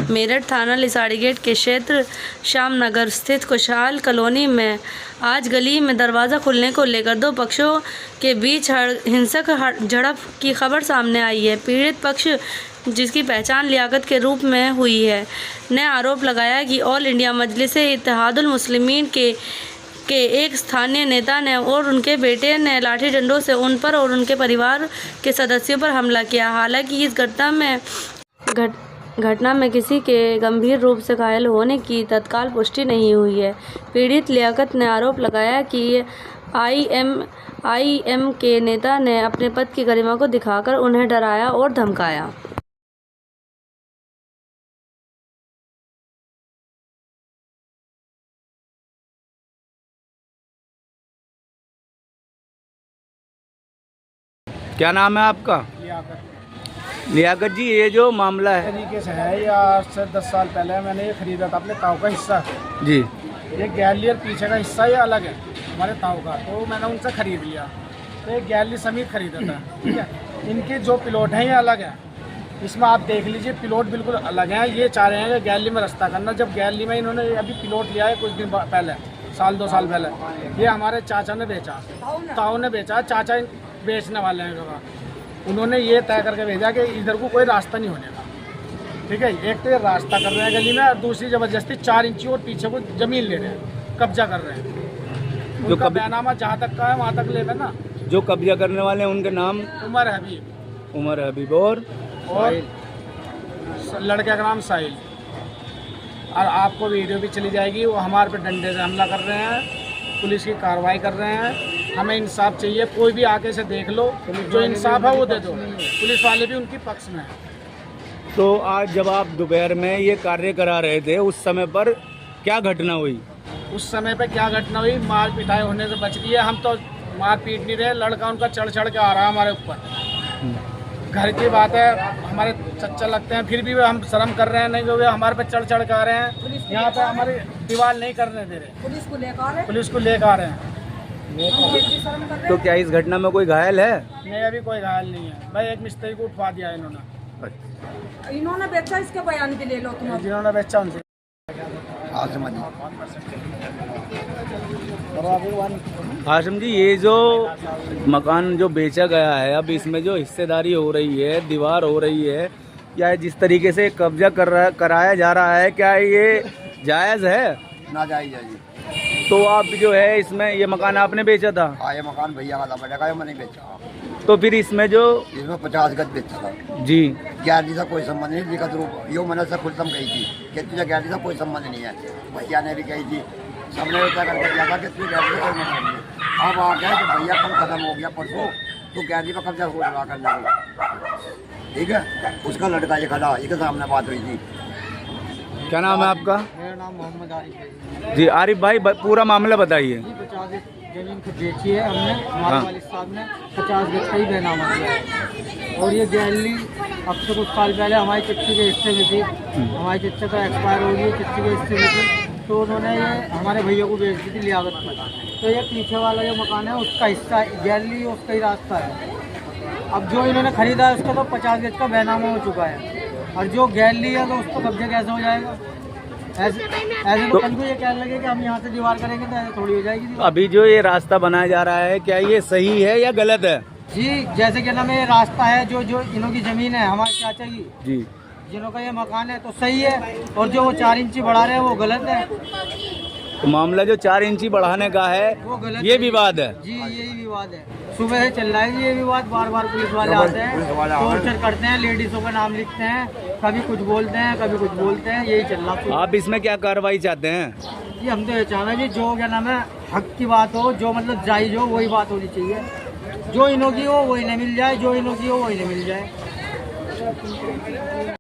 मेरठ थाना लिसाड़ी गेट के क्षेत्र श्याम नगर स्थित खुशहाल कॉलोनी में आज गली में दरवाज़ा खुलने को लेकर दो पक्षों के बीच हिंसक झड़प की खबर सामने आई है। पीड़ित पक्ष, जिसकी पहचान लियाकत के रूप में हुई है, ने आरोप लगाया कि ऑल इंडिया मजलिस-ए-इत्तेहादुल मुस्लिमीन के एक स्थानीय नेता ने और उनके बेटे ने लाठी डंडों से उन पर और उनके परिवार के सदस्यों पर हमला किया। हालांकि इस घटना में किसी के गंभीर रूप से घायल होने की तत्काल पुष्टि नहीं हुई है। पीड़ित लियाकत ने आरोप लगाया कि आईएम के नेता ने अपने पद की गरिमा को दिखाकर उन्हें डराया और धमकाया। क्या नाम है आपका? लियाकत जी, ये जो मामला है तरीके से है, या आज से 10 साल पहले मैंने ये खरीदा था अपने ताऊ का हिस्सा जी। ये गैलरी और पीछे का हिस्सा ये अलग है हमारे ताऊ का, तो मैंने उनसे खरीद लिया। तो ये गैलरी समेत खरीदा था, ठीक है। इनके जो प्लॉट हैं ये अलग है, इसमें आप देख लीजिए प्लॉट बिल्कुल अलग हैं। ये चाह रहे हैं कि गैलरी में रास्ता करना, जब गैलरी में इन्होंने अभी प्लॉट लिया है कुछ दिन पहले, साल 2 साल पहले। ये हमारे चाचा ने बेचा, ताऊ ने बेचा, चाचा बेचने वाले हैं जगह। उन्होंने ये तय करके भेजा कि इधर को कोई रास्ता नहीं होने का, ठीक है। एक तो ये रास्ता कर रहे हैं गली में, और दूसरी ज़बरदस्ती 4 इंची और पीछे को ज़मीन ले रहे हैं, कब्जा कर रहे हैं। उनका बैनामा जहाँ तक का है वहाँ तक ले लें ना। जो कब्जा करने वाले हैं उनके नाम? उमर हबीब और लड़के का नाम साहिल। और आपको वीडियो भी चली जाएगी, वो हमारे पे डंडे से हमला कर रहे हैं, पुलिस की कार्रवाई कर रहे हैं। हमें इंसाफ चाहिए, कोई भी आके से देख लो, जो इंसाफ है वो दे दो। पुलिस वाले भी उनकी पक्ष में है। तो आज जब आप दोपहर में ये कार्य करा रहे थे, उस समय पर क्या घटना हुई? उस समय पे क्या घटना हुई, मार पिटाई होने से बच गई है। हम तो मार पीट नहीं रहे, लड़का उनका चढ़ के आ रहा है हमारे ऊपर। घर की बात है, हमारे चच्चा लगते हैं, फिर भी हम शर्म कर रहे हैं, नहीं वे हमारे पे चढ़ के आ रहे हैं। यहाँ पे हमारी दीवार नहीं करने दे रहे, पुलिस को लेकर आ रहे हैं। तो क्या इस घटना में कोई घायल है? नहीं, अभी कोई घायल नहीं है भाई। एक मिस्त्री को उठवा दिया इन्होंने बेचा, इसके बयान भी ले लो तुम। जिन्होंने बेचा उनसे। हाशिम जी, ये जो मकान जो बेचा गया है, अब इसमें जो हिस्सेदारी हो रही है, दीवार हो रही है, क्या जिस तरीके से कब्जा कराया जा रहा है, क्या ये जायज़ है? नाजायज है जी। तो आप जो है इसमें ये मकान आपने बेचा था? हाँ, ये मकान भैया का था, बेटा मैंने बेचा। तो फिर इसमें 50 गज बेचा था जी। गैलरी से कोई संबंध नहीं, लिखत रूप यो मैंने से खुद कही थी कि तुझे गैलरी से कोई संबंध नहीं है। भैया ने भी कही थी, सबने तय करके दिया था कि तुझे गैलरी से कोई मतलब नहीं है। अब आ गया तो भैया कम खत्म हो गया परसों, तो गैलरी पर कब्जा हो रहा करने को, ठीक है। उसका लड़का ये खड़ा, इसके सामने बात हुई थी। क्या नाम है आपका? मेरा नाम मोहम्मद आरिफ जी। आरिफ भाई, पूरा मामला बताइए। 50 जमीन खुद बेची है हमने, हमारे वालिद साहब ने 50 गज का ही बैनामा किया है। और ये गैलरी अब से कुछ साल पहले हमारी चिट्ठी के हिस्से में थी, हमारी चिट्ठी का एक्सपायर हो गई, चिट्ठी के हिस्से में थी, तो उन्होंने ये हमारे भैया को बेच दी थी लियाकत पर। तो ये पीछे वाला जो मकान है उसका हिस्सा, गैलरी उसका ही रास्ता है। अब जो इन्होंने खरीदा है उसका तो 50 गज का बैनामा हो चुका है, और जो गैलरी है तो उस पर कब्जा कैसे हो जाएगा? ऐसे तो कल को ये कहने लगे कि हम यहाँ से दीवार करेंगे तो ऐसे थोड़ी हो जाएगी। अभी जो ये रास्ता बनाया जा रहा है, क्या ये सही है या गलत है? जी, जैसे कि नाम ये रास्ता है, जो इन्हों की जमीन है हमारे चाचा की जी, जिन्हों का ये मकान है, तो सही है। और जो वो 4 इंची बढ़ा रहे हैं वो गलत है। तो मामला जो 4 इंची बढ़ाने का है वो गलत, ये विवाद है जी, यही विवाद है। सुबह से चल रहा है ये विवाद, बार बार पुलिस वाले आते हैं, टॉर्चर करते हैं, लेडीजों का नाम लिखते हैं, कभी कुछ बोलते हैं, कभी कुछ बोलते हैं, यही चल रहा है। आप इसमें क्या कार्रवाई चाहते हैं? जी, हम तो ये चाहना जी, जो क्या नाम है हक की बात हो, जो मतलब जायज हो, वही बात होनी चाहिए। जो इन्हों की हो वही नहीं मिल जाए, जो इन्हों की हो वही नहीं मिल जाए।